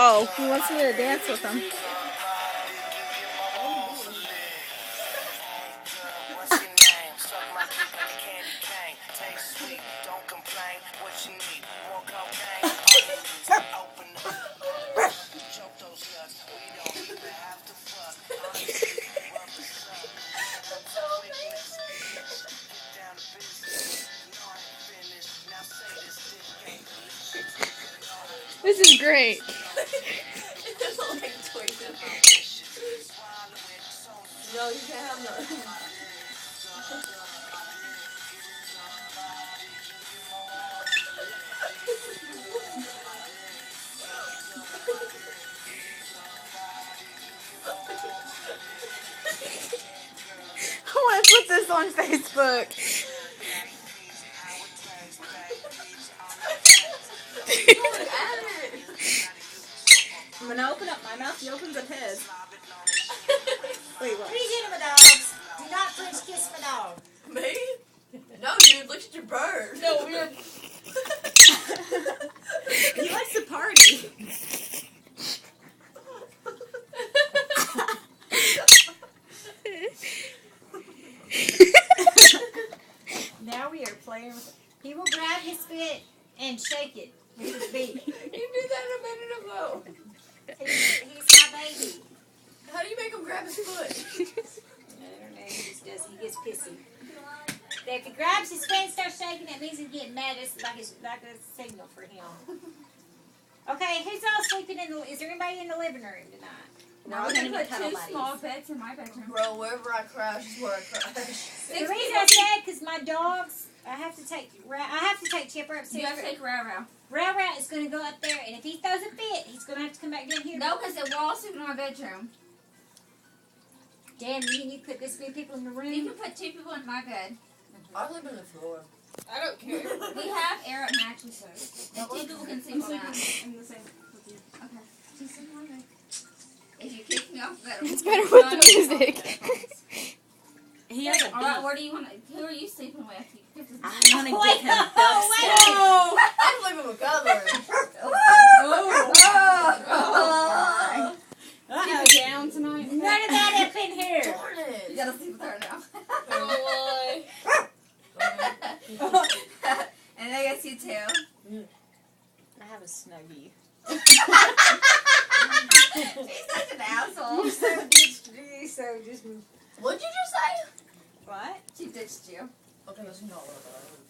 Oh, he wants me to dance with him. This is great. No, you can't have none. I want to put this on Facebook. When I open up my mouth, he opens up his. Wait, what? What are you doing, my dogs? Do not French kiss my dog. Me? No, dude, look at your bird. No, we're... He likes to party. Now we are playing with... He will grab his foot and shake it with his beak. You did that a minute ago. He's my baby. How do you make him grab his foot? I don't know, he just does. He gets pissy. But if he grabs his foot and starts shaking, that means he's getting mad. It's like a signal for him. Okay, who's all sleeping in the... Is there anybody in the living room tonight? Now We're we're gonna gonna put put two small beds in my bedroom. Bro, wherever I crash is where I crash. The reason I said, because my dogs, I have to take Chipper upstairs. You have to take Rao. Rail is going to go up there, and if he throws a fit, he's going to have to come back down here. No, because we're all sleeping in my bedroom. Dan, you put this many people in the room? You can put two people in my bed. I live on the floor. I don't care. We have air mattresses. And two people can sleep on that. I'm the same with you. Okay. Just sleep on it. If you kick me off the bed, It's better with the music. He has a all right, where do you want to... Who are you sleeping with? I want to get him I'm living with Cutler. Uh-oh. Down tonight? None of that up in here. Darn it. You gotta sleep with her now. And I guess you too. I have a snuggie. She's such an asshole. So just... What'd you just say? What? She ditched you. Okay, that's not what I thought.